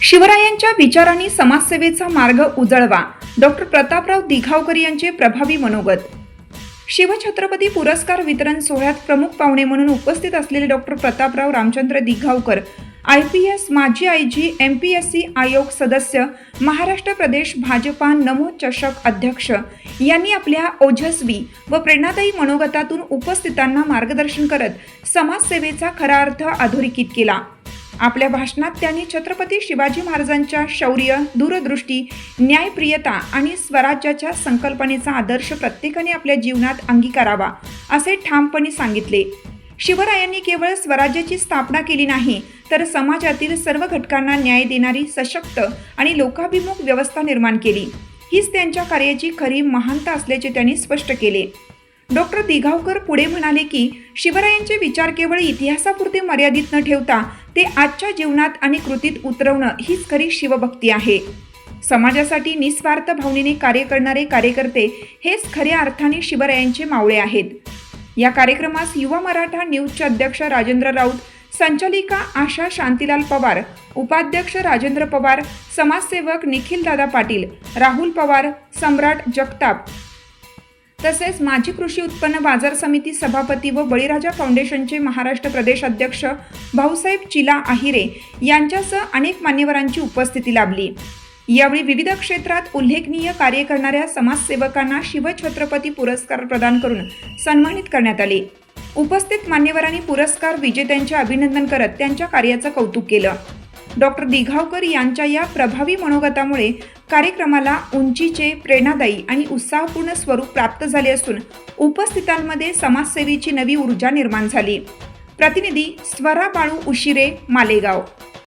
शिवरायांच्या विचारांनी समाजसेवेचा मार्ग उजळवा. डॉक्टर प्रतापराव दिघावकर यांचे प्रभावी मनोगत. शिवछत्रपती पुरस्कार वितरण सोहळ्यात प्रमुख पाहुणे म्हणून उपस्थित असलेले डॉक्टर प्रतापराव रामचंद्र दिघावकर, IPS, माजी IG, MPSC आयोग सदस्य, महाराष्ट्र प्रदेश भाजपा नमो चषक अध्यक्ष यांनी आपल्या ओजस्वी व प्रेरणादायी मनोगतातून उपस्थितांना मार्गदर्शन करत समाजसेवेचा खरा अर्थ अधोरेखित केला. आपल्या भाषणात त्यांनी छत्रपती शिवाजी महाराजांच्या शौर्य, दूरदृष्टी, न्यायप्रियता आणि स्वराज्याच्या संकल्पनेचा आदर्श प्रत्येकाने आपल्या जीवनात अंगीकारावा असे ठामपणे सांगितले. शिवरायांनी केवळ स्वराज्याची स्थापना केली नाही, तर समाजातील सर्व घटकांना न्याय देणारी सशक्त आणि लोकाभिमुख व्यवस्था निर्माण केली. हीच त्यांच्या कार्याची खरी महानता असल्याचे त्यांनी स्पष्ट केले. डॉक्टर दिघावकर पुढे म्हणाले की शिवरायांचे विचार केवळ इतिहासापुरते मर्यादित न ठेवता ते आजच्या जीवनात आणि कृतीत उतरवणं हीच खरी शिवभक्ती आहे. समाजासाठी निस्वार्थ भावनेने कार्य करणारे कार्यकर्ते हेच खऱ्या अर्थाने शिवरायांचे मावळे आहेत. या कार्यक्रमास युवा मराठा न्यूजचे अध्यक्ष राजेंद्र राऊत, संचालिका आशा शांतीलाल पवार, उपाध्यक्ष राजेंद्र पवार, समाजसेवक निखिलदादा पाटील, राहुल पवार, सम्राट जगताप तसेच माजी कृषी उत्पन्न बाजार समिती सभापती व बळीराजा फाउंडेशनचे महाराष्ट्र प्रदेश अध्यक्ष भाऊसाहेब चिला आहिरे यांच्यासह अनेक मान्यवरांची उपस्थिती लाभली. यावेळी विविध क्षेत्रात उल्लेखनीय कार्य करणाऱ्या समाजसेवकांना शिवछत्रपती पुरस्कार प्रदान करून सन्मानित करण्यात आले. उपस्थित मान्यवरांनी पुरस्कार विजेत्यांचे अभिनंदन करत त्यांच्या कार्याचं कौतुक केलं. डॉक्टर दिघावकर यांच्या या प्रभावी मनोगतामुळे कार्यक्रमाला उंचीचे, प्रेरणादायी आणि उत्साहपूर्ण स्वरूप प्राप्त झाले असून उपस्थितांमध्ये समाजसेवेची नवी ऊर्जा निर्माण झाली. प्रतिनिधी स्वरा बाळू उशिरे, मालेगाव.